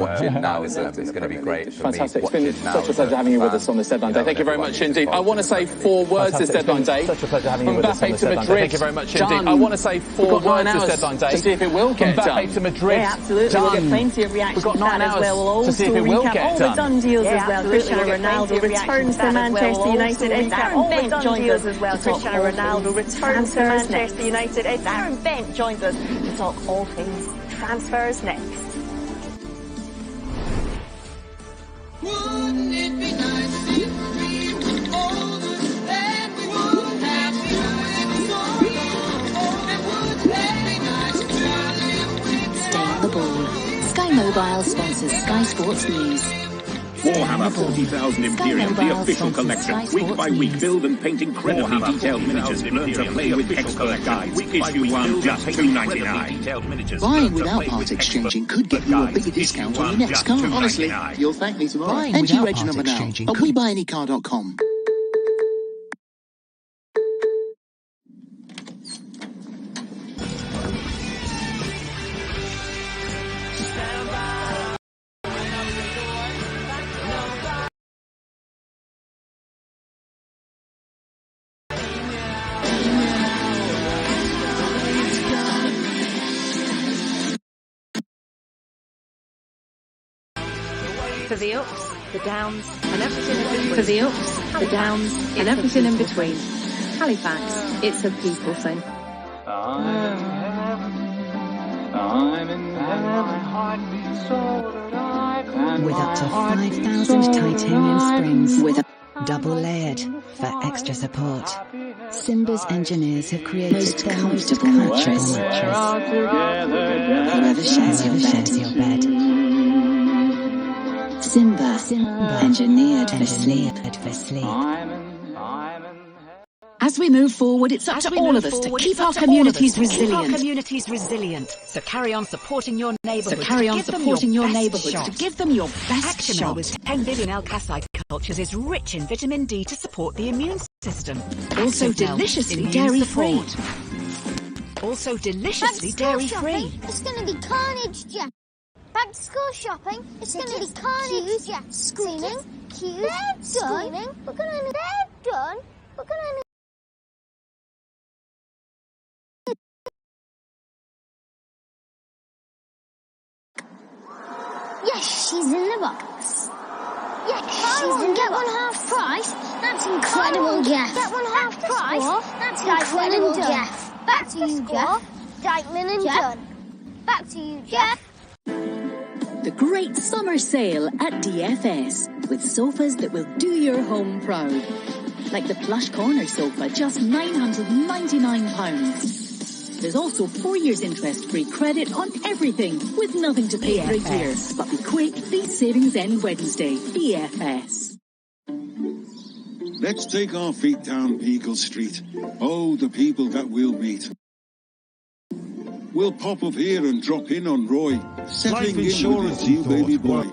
watching now is going to be great for Fantastic. me. It's been such a pleasure having you with us on this deadline day. Thank you very much indeed. I want to say 4 words this deadline day. Such a pleasure having you with us on this deadline day. Thank you very much indeed. I want to say 4 words this deadline day. To see if it will get done. Mbappe to Madrid. Yeah, absolutely. We'll get plenty of reaction to that as well. We'll to see if it will get all the done deals as well. Cristiano Ronaldo returns to Manchester United. It's Darren Bent joins us as well. Cristiano Ronaldo returns to Manchester United. It's Darren Bent joins us to talk all things transfers next. Wouldn't it be nice if we were older and we would have Stay on the ball. Sky Mobile sponsors Sky Sports News. Warhammer 40,000 Imperium, the official collection. Week by week, build and paint incredibly detailed miniatures. Learn to play with expert guides. Issue 1, just $2.99. Buying without part exchanging could get you a bigger discount on your next car. Honestly, you'll thank me tomorrow. Enter your reg number now at WeBuyAnyCar.com. For the ups, the downs, and everything in between. For the ups, the downs, and everything in between. Halifax, it's a people thing. With up to 5,000 titanium springs, with a double layered for extra support. Simba's engineers have created the most comfortable mattress. Whoever shares your bed. Simba, engineered for sleep. As we move forward, it's up to all of us to keep our communities resilient. So carry on supporting your neighbourhood. To give them your best Actimel shot. with 10 billion Alkasite cultures is rich in vitamin D to support the immune system. Also Actimel, deliciously immune dairy-free. support. Also deliciously dairy-free. It's going to be carnage, Jeff. Back to school shopping. It's going to be carnage, Jeff. Screaming, queues, screaming. We're going to they're done. We're going to Yes, she's in the box. Yes, she's in get one half price. That's incredible, Jeff. Get one half price. That's incredible, Jeff. Back to you, Jeff. Dykeman and John. Back to you, Jeff. The great summer sale at DFS with sofas that will do your home proud. Like the plush corner sofa, just £999. There's also 4 years interest-free credit on everything with nothing to pay for a year. But be quick, these savings end Wednesday. DFS. Let's take our feet down Beagle Street. Oh, the people that we'll meet. We'll pop up here and drop in on Roy, settling in with his new baby boy.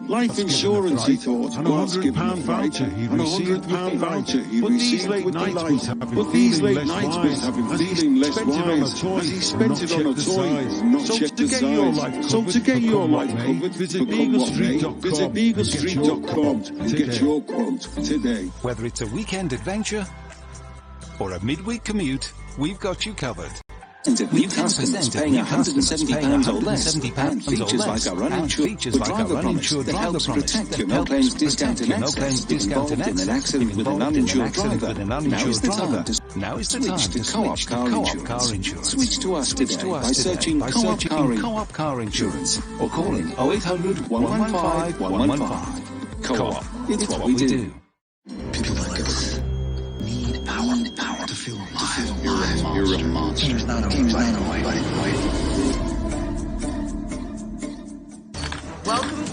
Life insurance, he thought, was given a fright, and £100 voucher he received with delight. But these late nights will have him feeling less wise, as he spent it on a toy and not checked the size. So to get your life covered, visit BeagleStreet.com and get your quote today. Whether it's a weekend adventure or a midweek commute, we've got you covered. New customers paying £170 or less and features like our uninsured driver promise that helps protect your no claims discount in access if involved in an accident with an uninsured driver. Now is the time to switch to Co-op Car Insurance. Switch to us today by searching Co-op Car Insurance or calling 0800 115 115. Co-op, it's what we do. People like us need power to feel alive. You're a monster. Game's not over.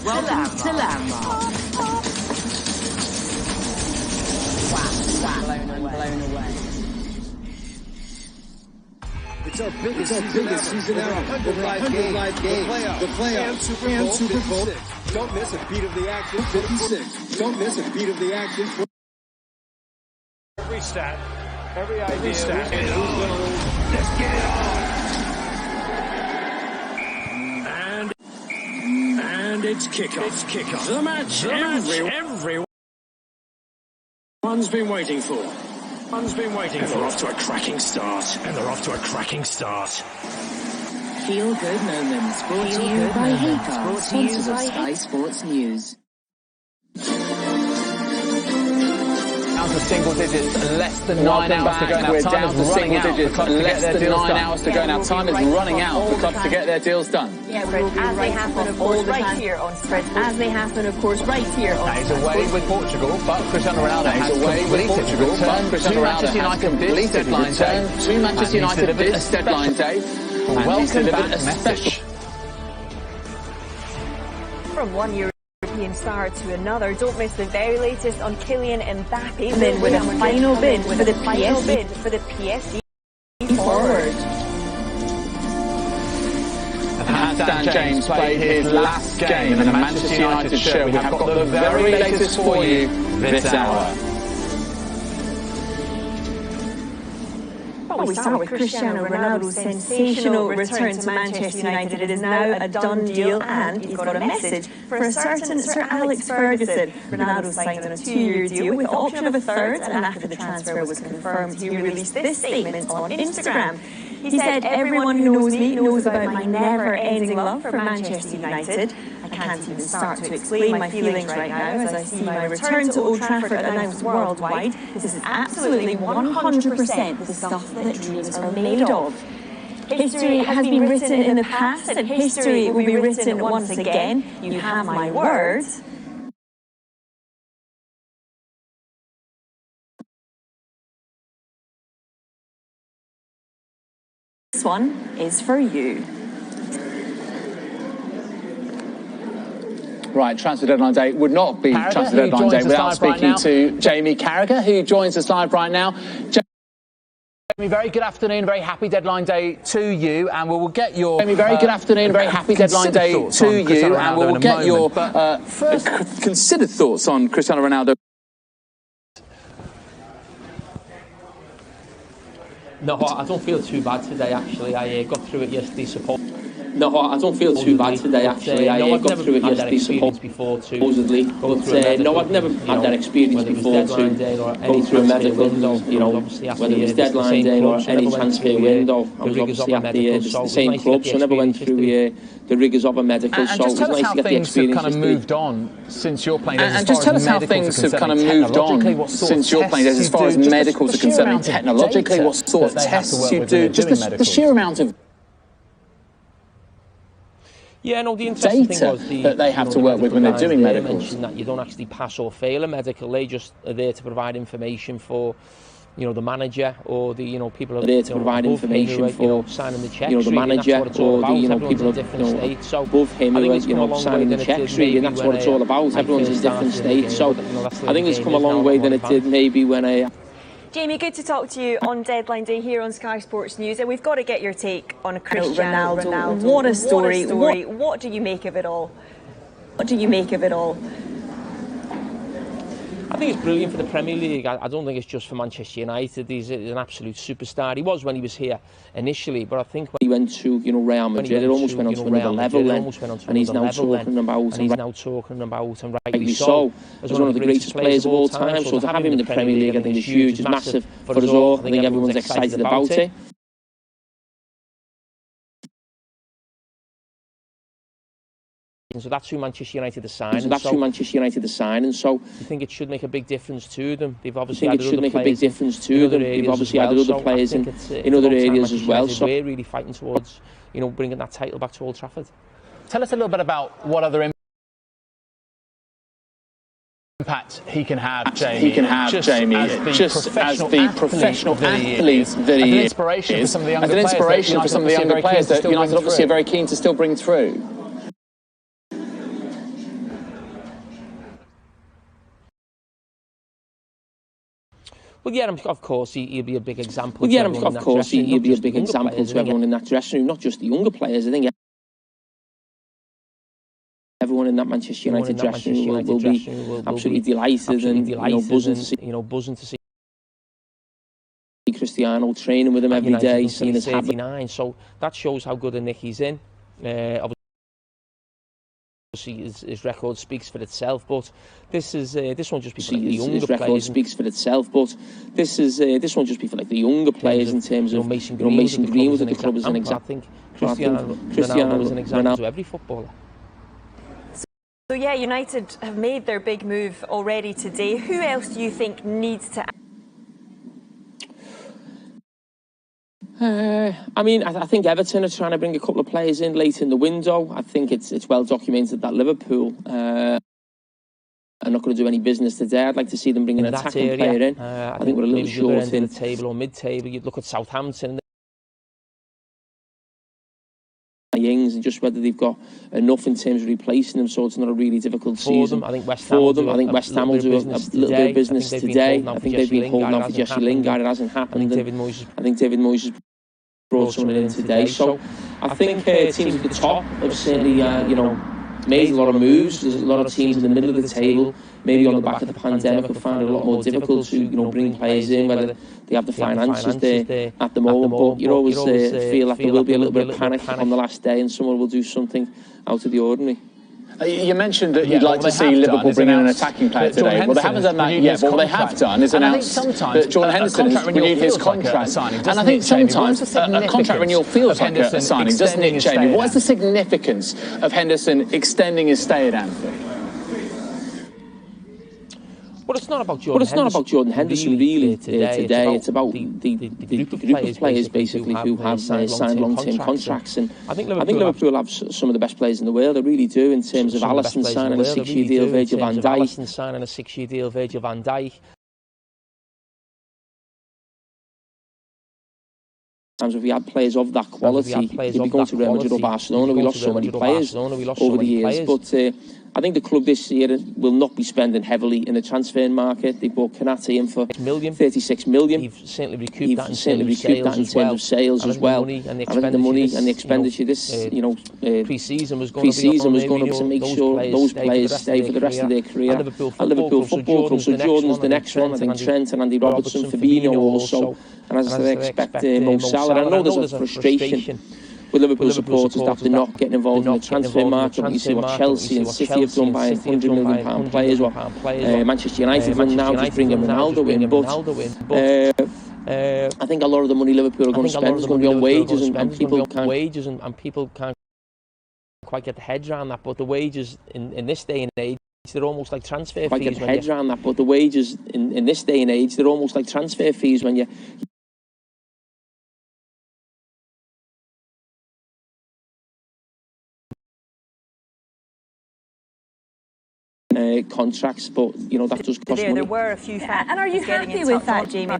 Welcome to Landmark. Wow, blown away. It's our biggest season ever. 100 live games. The playoffs. And Super Bowl. Don't miss a beat of the action. 56. Don't miss a beat of the action. Every stat, every idea, who's going to lose. Let's get it on! And It's kickoff. The match everyone's been waiting for. And they're off to a cracking start. Feel Good Moments, brought to you by Haycar, sponsors of Sky Sports News. Down to single digits, less than 9 hours to go now. We're Time down is to running single out. digits, less than 9 hours to go now. Time is running out for clubs to get their deals done. Yeah, as they happen, of course, right here on Spread. As they happen, of course, right here on He's away with Portugal, but Cristiano Ronaldo has away with Portugal, but Cristiano Ronaldo has completed return to Manchester United this deadline day. And he's delivered a special. From one European star to another, don't miss the very latest on Kylian Mbappe. And then with a final bid for the PSG forward. Has Dan James played his last game in the Manchester United shirt? We have got the very latest for you this hour. Well, we start with Cristiano Ronaldo's sensational return to Manchester United. It is now a done deal, and he's got a message for a certain Sir Alex Ferguson. Ronaldo signed on a 2-year deal with the option of a third, and after the transfer was confirmed, he released this statement on Instagram. He said, "Everyone who knows me knows about my never-ending love for Manchester United. I can't even start to explain my feelings right now as I see my return to Old Trafford announced worldwide. This is absolutely 100% the stuff that dreams are made of. History has been written in the past, and history will be written once again. You have my word." This one is for you. Right, transfer deadline day would not be transfer deadline day without speaking to Jamie Carragher, who joins us live right now. Jamie, very good afternoon, very happy deadline day to you, and we will get your... Jamie, very good afternoon, very happy deadline day to you, and we will get your considered thoughts on Cristiano Ronaldo. No, I don't feel too bad today, actually. I got through it yesterday, No, I don't feel too bad today, actually. I got through it yesterday, supposedly. No, I've never had that experience before to go through a medical, whether it was deadline day or any transfer window. I was obviously at the same club, so I never went through the rigours of a medical, so it was nice to get the experience. Kind of moved on since you're playing. And just tell us how things have kind of moved on since you're playing as far as medicals are concerned. Technologically, what sort of tests you do, just the sheer amount of Yeah, no, the interesting thing was that they have to work with when they're doing medicals. Mentioned that you don't actually pass or fail a medical; they just are there to provide information for, the manager or the people are there to provide information for signing the checks. The manager or the people at different states. So above him who are signing the checks, and that's what it's all about. Everyone's in different states, so I think it's come a long way than it did maybe when I. Jamie, good to talk to you on Deadline Day here on Sky Sports News, and we've got to get your take on Cristiano Ronaldo. What a story. What do you make of it all? What do you make of it all? I think it's brilliant for the Premier League. I don't think it's just for Manchester United. He's an absolute superstar. He was when he was here initially, but I think when he went to Real Madrid, it almost went on to another level then, and he's now talking about, and rightly so, as one of the greatest players of all time. So to have him in the Premier League, I think is huge. It's massive for us all. I think everyone's excited about it. And so that's who Manchester United are signing. And so I think it should make a big difference to them. They've obviously added other players in other areas as well. So we're really fighting towards, bringing that title back to Old Trafford. Tell us a little bit about what other impact he can have, Jamie. As the professional athlete that he is, as an inspiration for some of the younger players that United obviously are very keen to still bring through. Well, yeah, of course, he'll be a big example. He'll be a big example to everyone in that dressing room, not just the younger players. I think everyone in that Manchester United dressing room will be absolutely delighted and buzzing to see Cristiano training with him every day, seeing his habit. So that shows how good a nick he's in. his record speaks for itself, but this won't just be for like the younger his record players. Speaks for itself, but this won't just be for like the younger players in terms of Mason Greenwood at the club as an example. Cristiano Ronaldo is an example to every footballer. So yeah, United have made their big move already today. Who else do you think needs to? I mean, I think Everton are trying to bring a couple of players in late in the window. I think it's well documented that Liverpool are not going to do any business today. I'd like to see them bring an attacking player in. I think we're a little short in the table or mid-table. You'd look at Southampton and just whether they've got enough in terms of replacing them, so it's not a really difficult season. I think West Ham will do a little bit of business today. I think they've been holding out for Jesse Lingard. It hasn't happened. I think David Moyes has brought someone in today. So I think teams at the top have certainly, made a lot of moves. There's a lot of teams in the middle of the table, maybe on the back of the pandemic, have found it a lot more difficult to bring players in, whether they have the finances there at the moment. But you always feel like there will be a little bit of panic on the last day and someone will do something out of the ordinary. You mentioned that you'd like to see Liverpool bring in an attacking player today. Well, they haven't done that yet, but what they have done is announced that Jordan Henderson has renewed his contract. And I think sometimes a contract renewal feels like a signing, doesn't it, Jamie? What is the significance of Henderson extending his stay at Anfield? But it's not about Jordan Henderson really today. It's about the group of players basically who have signed long-term contracts. And I think Liverpool have some of the best players in the world. They really do, in terms of Alisson signing a 6-year deal, Virgil van Dijk. Alisson signing a 6-year deal, Virgil van Dijk. Sometimes if we had players of that quality, they'd be going to Real Madrid or Barcelona. We lost so many players over the years, but I think the club this year will not be spending heavily in the transfer market. They bought Konate in for 36 million. He've certainly recouped that in terms of sales as well. I think the money and the expenditure pre-season was going to be to make sure those players stay for the rest of their career. At Liverpool Football Club, so Jordan's the next one. I think Trent and Andy Robertson, Fabinho also. And as I said, I expect Mo Salah. I know there's a frustration with Liverpool supporters after not getting involved in the transfer market. You see what Chelsea and City have done by £100 million players, what Manchester United have done now, just bringing Ronaldo in. But I think a lot of the money Liverpool are going to spend is going to be on wages, and people can't quite get the heads around that. But the wages in this day and age, they're almost like transfer fees. Get the heads around that, but the wages in this day and age, they're almost like transfer fees when you. Contracts, but that does cost money. There were a few factors. And are you happy with that, Jamie?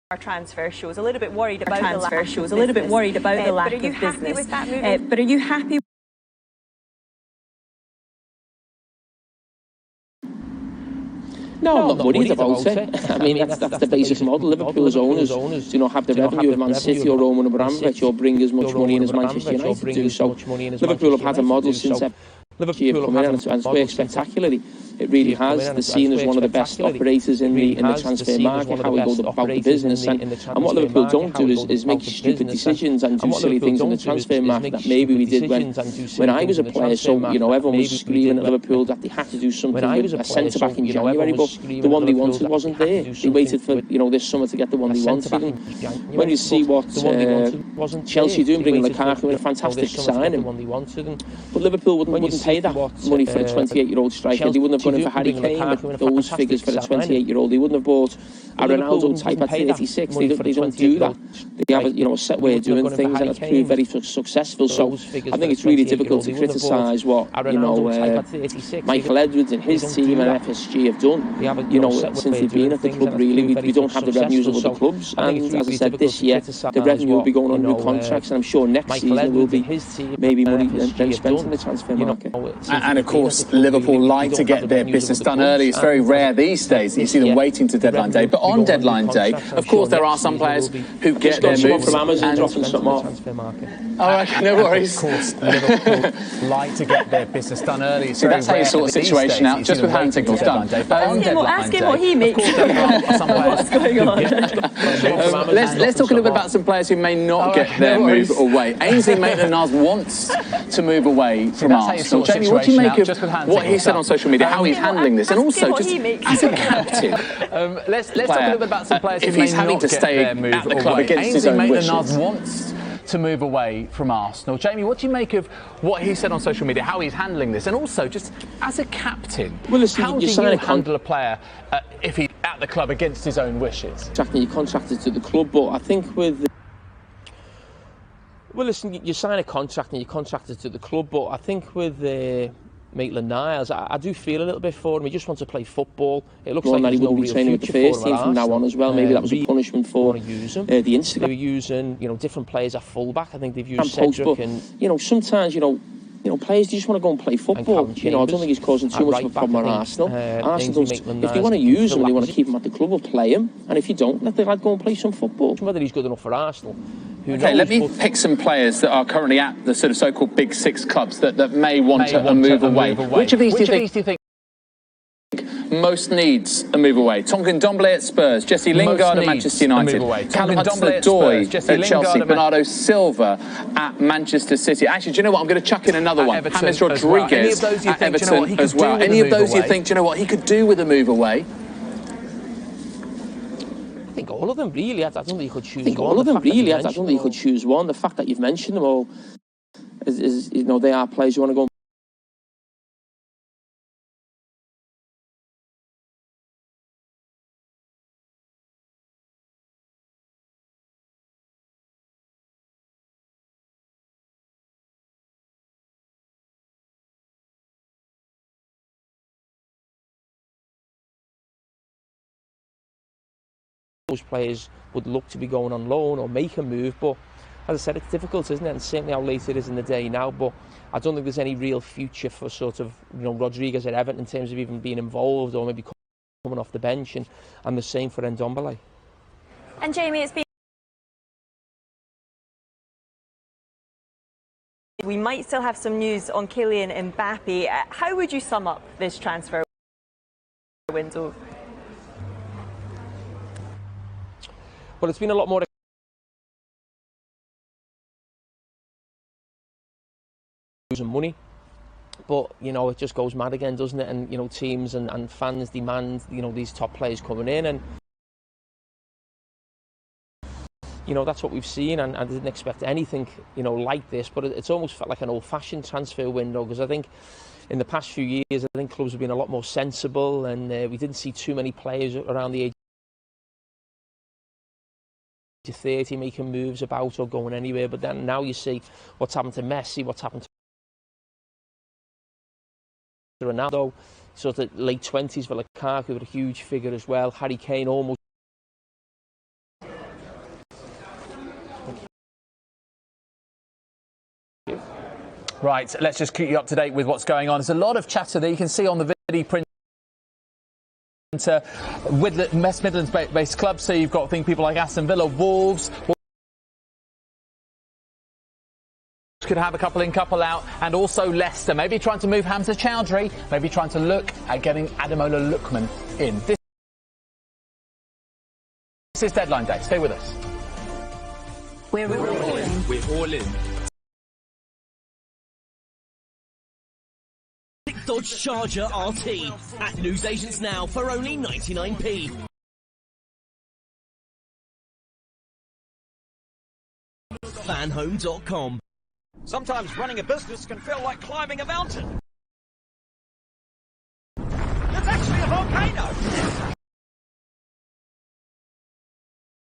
Our transfer shows a little bit worried about the lack of business. But are you happy with that movement? But are you happy? No, I'm not worried about it. I mean, that's the basic model. Liverpool's owners do not have the revenue of Man City or Roman Abramovich or bring as much money in as Manchester United do. So Liverpool have had a model since Liverpool come in, and it's worked spectacularly. It really has. They're seen as one of the best operators in the transfer market, how we go about the business. And what Liverpool don't do is make stupid decisions and do silly things in the transfer market that maybe we did when I was a player. So, everyone was screaming at Liverpool that they had to do something with a centre-back in January, but the one they wanted wasn't there. They waited for, this summer to get the one they wanted. And when you see what Chelsea doing, bringing Lukaku in, a fantastic signing. But Liverpool wouldn't pay that money for a 28-year-old striker. They wouldn't have gone in for Harry Kane with those figures for a 28-year-old. They wouldn't have bought a Ronaldo type at 36. They don't do that. They have a set way of doing things, and it's proved very successful. So I think it's really difficult to criticise what Michael Edwards and his team and FSG have done. Since they've been at the club, really, we don't have the revenues of other clubs. And as I said, this year the revenue will be going on new contracts, and I'm sure next season will be maybe money then spent in the transfer market. And of course, Liverpool like to get their business done early. It's very rare these days that you see them waiting to deadline day. But on deadline day, of course, there are some players who get their moves from Amazon dropping something off. All right, no worries. Of course, Liverpool like to get their business done early. See, that's how you sort the situation out, just with hand signals done. Ask him what he makes. What's going on? Let's talk a little bit about some players who may not get their move away. Ainsley Maitland-Niles wants to move away from Arsenal. Jamie, what do you make of what he said on social media, how he's handling this, and also just as a captain? Let's talk a little bit about some players who may not get their move at the club away. against his own wishes. Ainsley Maitland-Niles wants to move away from Arsenal. Jamie, what do you make of what he said on social media, how he's handling this, and also just as a captain, how do you handle a player if he's at the club against his own wishes? You're contracted to the club, but I think with... Well, listen, you sign a contract and you're contracted to the club, but I think with Maitland-Niles, I do feel a little bit for him. He just wants to play football. It looks like that he there's no wouldn't be real training with the future first for him team from now on as well. Maybe that was a punishment for use him. The Instagram. They were using, different players at fullback. I think they've used Post, Cedric and sometimes, players just want to go and play football. I don't think he's causing too much of a problem at Arsenal. Arsenal don't, if they want to use him and they want to keep him at the club, will play him. And if you don't, let the lad go and play some football. Whether he's good enough for Arsenal. Okay, let me pick some players that are currently at the sort of so-called big six clubs that may want to move away. Which of these do you think most needs a move away? Tonkin Ndombele at Spurs, Jesse Lingard at Manchester United, Callum Hudson-Odoi at Chelsea, Bernardo Silva at Manchester City. Actually, do you know what? I'm going to chuck in another one. James Rodriguez at Everton as well. Any of those you think, do you know what, he could do with a move away? I think all of them really. I don't think you could choose one. I don't think you could choose one. The fact that you've mentioned them all is they are players you want to go. Those players would look to be going on loan or make a move, but as I said, it's difficult, isn't it? And certainly how late it is in the day now, but I don't think there's any real future for sort of, Rodriguez at Everton in terms of even being involved or maybe coming off the bench, and the same for Ndombele. And Jamie, it's been... We might still have some news on Kylian Mbappe. How would you sum up this transfer window? Well, it's been a lot more losing money, but it just goes mad again, doesn't it? And teams and fans demand these top players coming in, and that's what we've seen. And I didn't expect anything like this, but it's almost felt like an old-fashioned transfer window, because I think in the past few years I think clubs have been a lot more sensible, and we didn't see too many players around the age to 30 making moves about or going anywhere. But then now you see what's happened to Messi, what's happened to Ronaldo, sort of late 20s for Lukaku, with a huge figure as well. Harry Kane almost. Right, let's just keep you up to date with what's going on. There's a lot of chatter there. You can see on the video print with the West Midlands-based clubs, so you've got people like Aston Villa, Wolves could have a couple in, couple out, and also Leicester maybe trying to move Hamza Chowdhury, maybe trying to look at getting Ademola Lookman in. This is deadline day. Stay with us. We're all in. We're all in. Dodge Charger RT at newsagents now for only 99p. Fanhome.com. Sometimes running a business can feel like climbing a mountain. It's actually a volcano.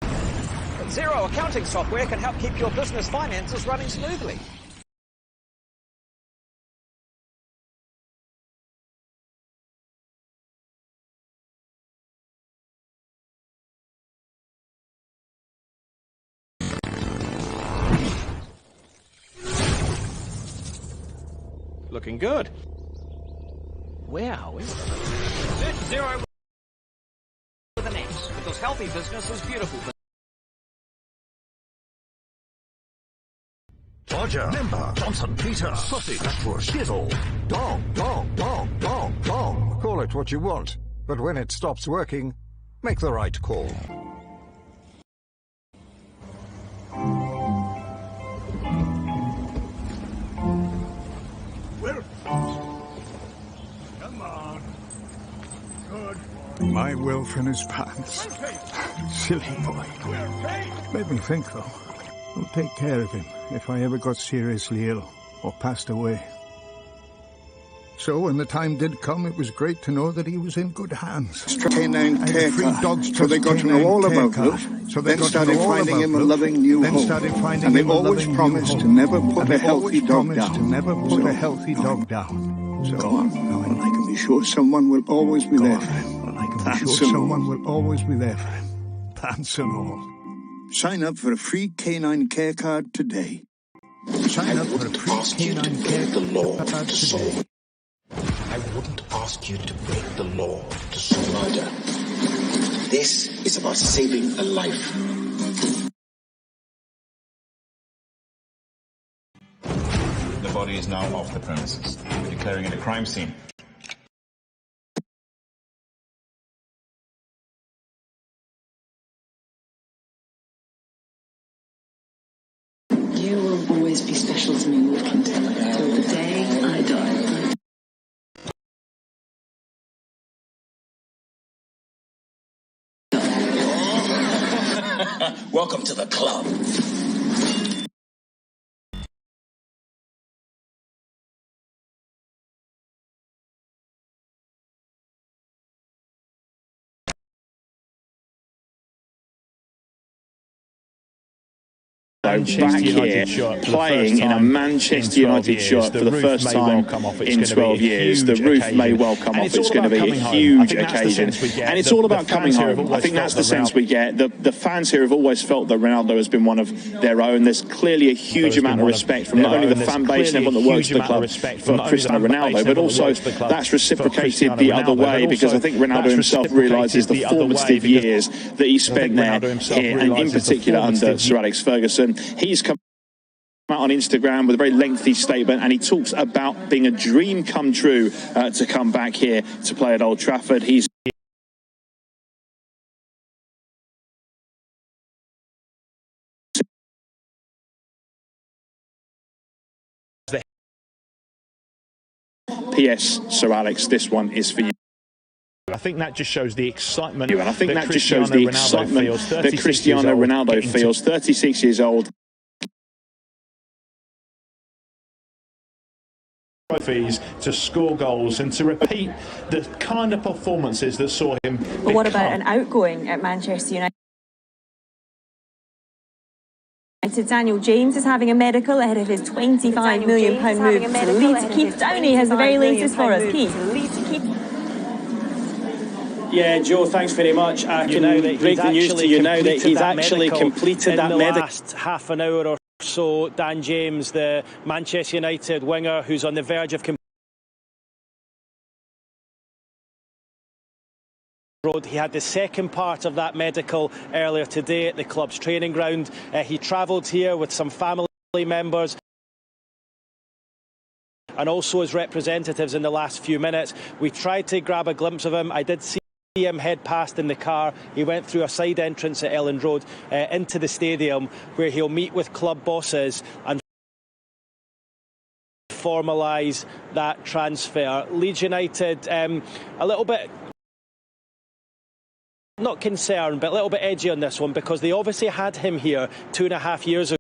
But Xero accounting software can help keep your business finances running smoothly. Looking good. Where are we? 0 with the Nets, because healthy business is beautiful business. Roger, Member, Johnson, Peter, Sausage, Blackbush, Skizzle, Dog. Call it what you want, but when it stops working, make the right call. Come on. Good. My Wilf in his pants. Silly boy. Made me think, though. I'll take care of him if I ever got seriously ill or passed away. So when the time did come, it was great to know that he was in good hands. Canine care card. So they got to know all about Wilf. So then started finding him a loving new home. And they always promised to never put a healthy dog down. So go on. Well, I can be sure someone will always be there for him. Well, I can be sure someone will always be there for him. Pants and all. Sign up for a free canine care card today. Sign up for a free canine care card today. I wouldn't ask you to break the law to solve murder. This is about saving a life. The body is now off the premises. We're declaring it a crime scene. You will always be special to me, Wilkins, till the day I die. Welcome to the club. Back here, playing in a Manchester United shirt for the first time in 12 years. The roof may well come off. It's going to be a huge occasion. And it's all about coming home. I think that's the sense we get. The fans here have always felt that Ronaldo has been one of their own. There's clearly a huge amount of respect from not only the fan base and everyone that works at the club for Cristiano Ronaldo, but also that's reciprocated the other way, because I think Ronaldo himself realises the formative years that he spent there here, and in particular under Sir Alex Ferguson. He's come out on Instagram with a very lengthy statement, and he talks about being a dream come true to come back here to play at Old Trafford. He's P.S. Sir Alex, this one is for you. I think that just shows the excitement. And I think that just shows the excitement that Cristiano Ronaldo feels. 36 years old. Trophies, to score goals and to repeat the kind of performances that saw him. But what about an outgoing at Manchester United? Daniel James is having a medical ahead of his £25 million move to Leeds. Keith Downey has the very latest for us. Keith. Yeah, Joe, thanks very much. I can break the news to you now that he's actually completed that medical. In the last half an hour or so, Dan James, the Manchester United winger who's on the verge of he had the second part of that medical earlier today at the club's training ground. He travelled here with some family members and also his representatives in the last few minutes. We tried to grab a glimpse of him. I did see him head past in the car. He went through a side entrance at Elland Road into the stadium, where he'll meet with club bosses and formalise that transfer. Leeds United, a little bit, not concerned, but a little bit edgy on this one, because they obviously had him here 2.5 years